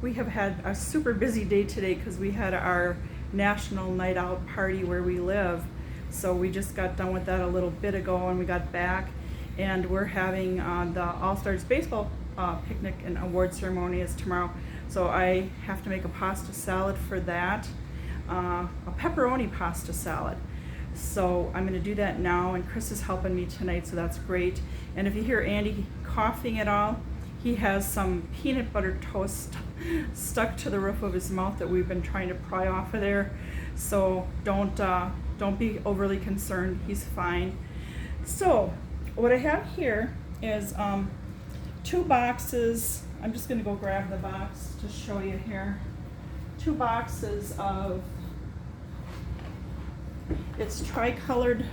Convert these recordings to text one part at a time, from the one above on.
We have had a super busy day today because we had our national night out party where we live. So we just got done with that a little bit ago and we got back, and we're having the All-Stars baseball picnic and award ceremony is tomorrow. So I have to make a pasta salad for that, a pepperoni pasta salad. So I'm going to do that now, and Chris is helping me tonight, so that's great. And if you hear Andy coughing at all, he has some peanut butter toast stuck to the roof of his mouth that we've been trying to pry off of there. So don't be overly concerned. He's fine. So what I have here is 2 boxes. I'm just going to go grab the box to show you here. 2 boxes of, it's Tri-Colored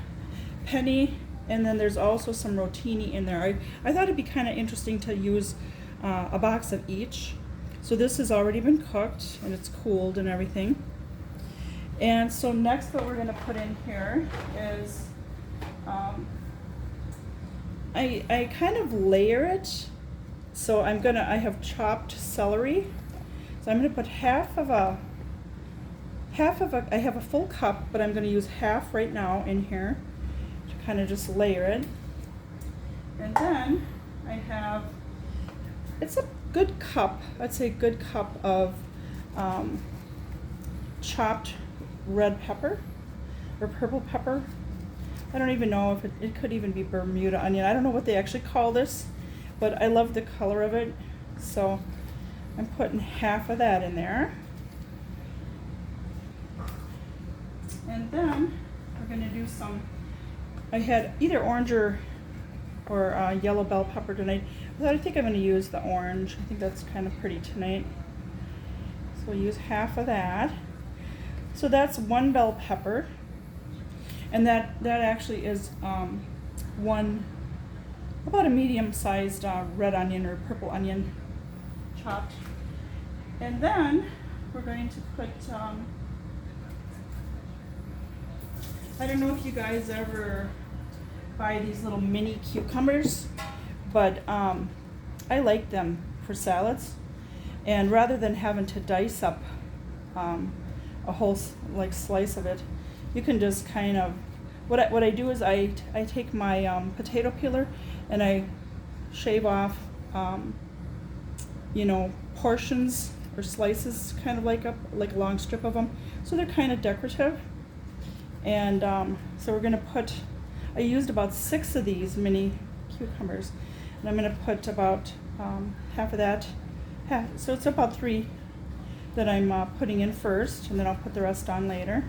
Penne, and then there's also some rotini in there. I thought it'd be kind of interesting to use a box of each. So this has already been cooked and it's cooled and everything. And so next what we're going to put in here is, I kind of layer it. So I have chopped celery. So I'm going to put half of a, I have a full cup, but I'm going to use half right now in here to kind of just layer it. And then I have, it's a good cup, I'd say a good cup of chopped red pepper or purple pepper. I don't even know if it could even be Bermuda onion. I don't know what they actually call this, but I love the color of it. So I'm putting half of that in there. And then we're going to do some, I had either orange or yellow bell pepper tonight. But I think I'm going to use the orange. I think that's kind of pretty tonight. So we'll use half of that. So that's 1 bell pepper. And that actually is about a medium-sized red onion or purple onion chopped. And then we're going to put, I don't know if you guys ever buy these little mini cucumbers, but I like them for salads. And rather than having to dice up a whole slice of it, you can just kind of, what I do is I take my potato peeler and I shave off portions or slices, kind of like a long strip of them, so they're kind of decorative. And so we're going to put, I used about 6 of these mini cucumbers, and I'm going to put about half of that, so it's about 3 that I'm putting in first, and then I'll put the rest on later.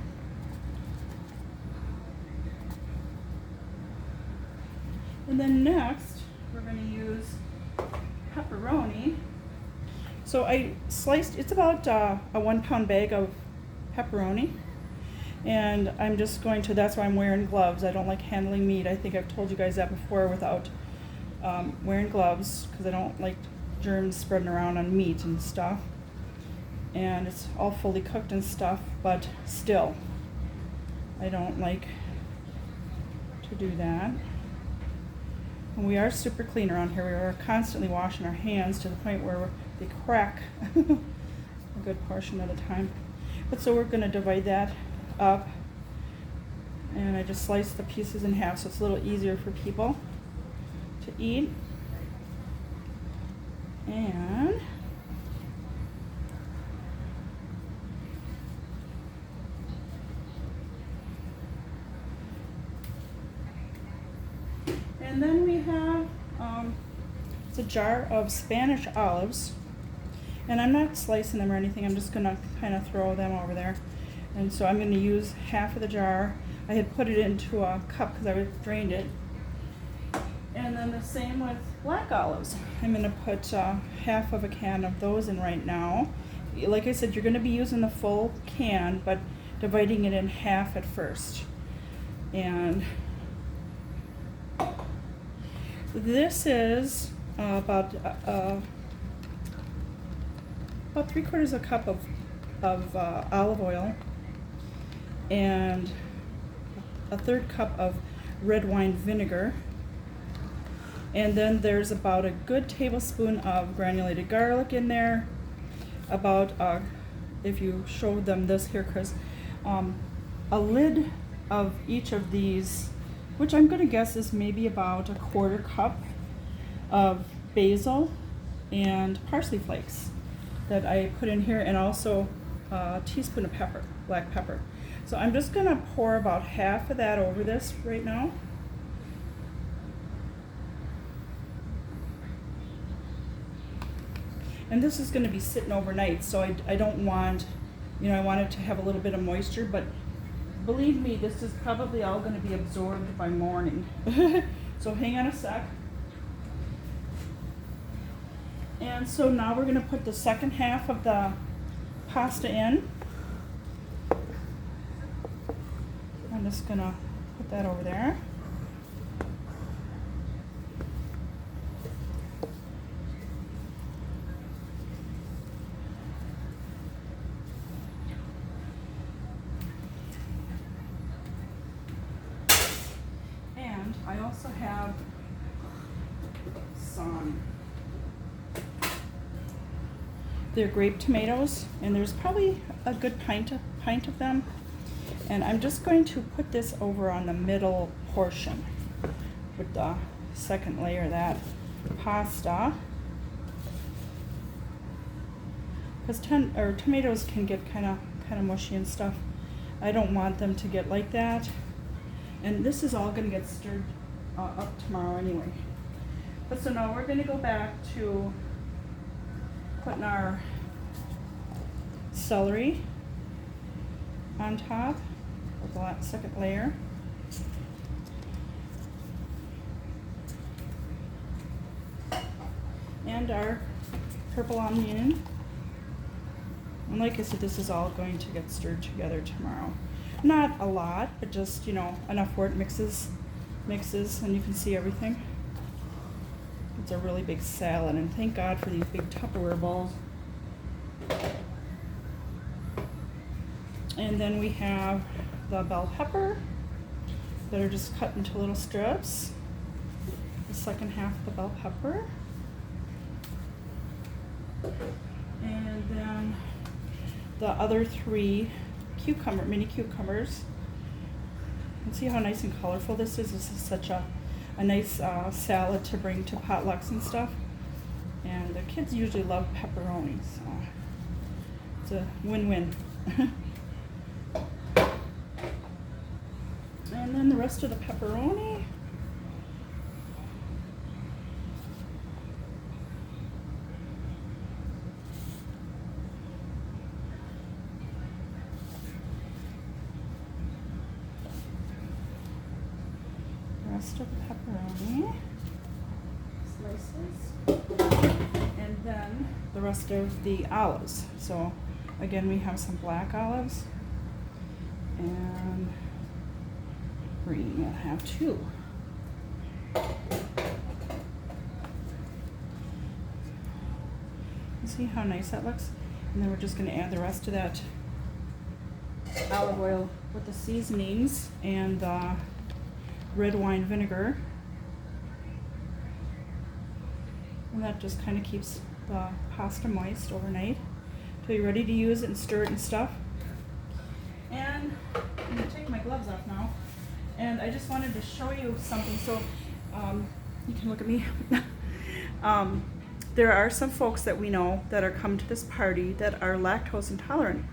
And then next, we're going to use pepperoni. So I sliced, it's about a 1-pound bag of pepperoni. And I'm just going to, that's why I'm wearing gloves. I don't like handling meat. I think I've told you guys that before, without wearing gloves, because I don't like germs spreading around on meat and stuff. And it's all fully cooked and stuff, but still, I don't like to do that. And we are super clean around here. We are constantly washing our hands to the point where they crack a good portion of the time. But so we're going to divide that up, and I just slice the pieces in half so it's a little easier for people to eat. And then we have it's a jar of Spanish olives, and I'm not slicing them or anything. I'm just gonna kind of throw them over there. And so I'm going to use half of the jar. I had put it into a cup because I drained it. And then the same with black olives. I'm going to put half of a can of those in right now. Like I said, you're going to be using the full can, but dividing it in half at first. And this is about 3/4 a cup of olive oil, and a 1/3 cup of red wine vinegar, and then there's about a good tablespoon of granulated garlic in there, about, if you show them this here, Chris, a lid of each of these, which I'm gonna guess is maybe about a 1/4 cup of basil and parsley flakes that I put in here, and also a teaspoon of pepper, black pepper. So I'm just gonna pour about half of that over this right now. And this is gonna be sitting overnight, so I don't want, you know, I want it to have a little bit of moisture, but believe me, this is probably all gonna be absorbed by morning. So hang on a sec. And so now we're gonna put the second half of the pasta in. I'm just gonna put that over there. And I also have some, they're grape tomatoes, and there's probably a good pint of them. And I'm just going to put this over on the middle portion with the second layer of that pasta, because tomatoes can get kind of mushy and stuff. I don't want them to get like that. And this is all going to get stirred up tomorrow anyway. But so now we're going to go back to putting our celery on top of the second layer. And our purple onion. And like I said, this is all going to get stirred together tomorrow. Not a lot, but just, you know, enough where it mixes, and you can see everything. It's a really big salad, and thank God for these big Tupperware bowls. And then we have the bell pepper that are just cut into little strips. The second half of the bell pepper. And then the other 3 mini cucumbers. And see how nice and colorful this is? This is such a nice salad to bring to potlucks and stuff. And the kids usually love pepperoni, so it's a win-win. And then the rest of the pepperoni. Rest of the pepperoni slices, and then the rest of the olives. So again, we have some black olives and green. We'll have 2. See how nice that looks? And then we're just going to add the rest of that olive oil with the seasonings and the red wine vinegar, and that just kind of keeps the pasta moist overnight until you're ready to use it and stir it and stuff. And I'm going to take my gloves off now, and I just wanted to show you something. So you can look at me. There are some folks that we know that are coming to this party that are lactose intolerant.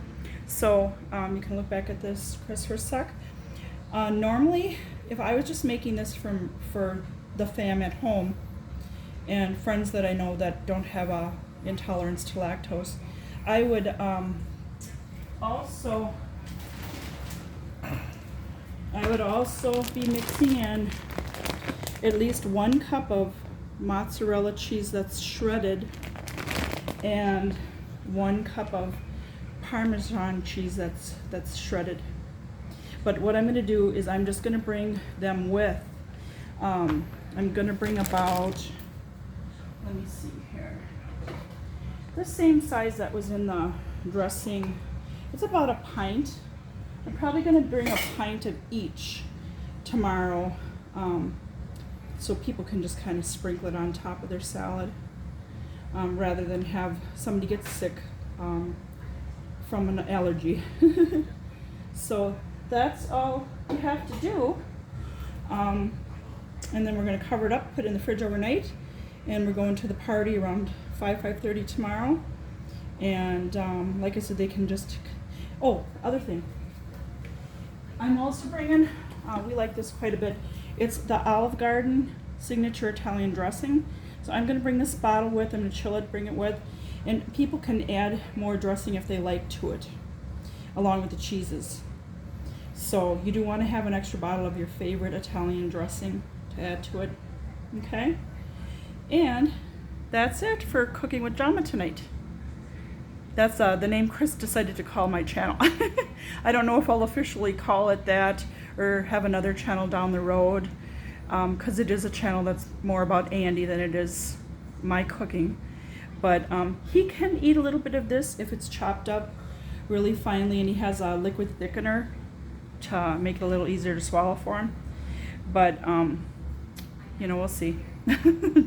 So you can look back at this, Chris, for a sec. Normally, if I was just making this for the fam at home and friends that I know that don't have a intolerance to lactose, I would also be mixing in at least 1 cup of mozzarella cheese that's shredded and 1 cup of Parmesan cheese that's shredded. But what I'm going to do is I'm just going to bring them with, I'm going to bring about, let me see here, the same size that was in the dressing. It's about a pint. I'm probably going to bring a pint of each tomorrow, so people can just kind of sprinkle it on top of their salad, rather than have somebody get sick from an allergy. So that's all you have to do. And then we're going to cover it up, put it in the fridge overnight, and we're going to the party around 5:30 tomorrow. And like I said, they can just, oh, other thing. I'm also bringing, we like this quite a bit, it's the Olive Garden signature Italian dressing. So I'm going to bring this bottle with, I'm going to chill it, bring it with, and people can add more dressing if they like to it, along with the cheeses. So you do want to have an extra bottle of your favorite Italian dressing to add to it, okay? And that's it for Cooking with Jama tonight. That's the name Chris decided to call my channel. I don't know if I'll officially call it that or have another channel down the road, because it is a channel that's more about Andy than it is my cooking. But he can eat a little bit of this if it's chopped up really finely, and he has a liquid thickener to make it a little easier to swallow for him. But you know, we'll see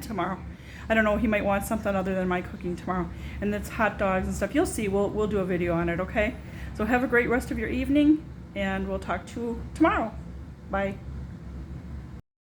tomorrow. I don't know, he might want something other than my cooking tomorrow. And it's hot dogs and stuff. You'll see, we'll do a video on it, okay? So have a great rest of your evening, and we'll talk to you tomorrow. Bye.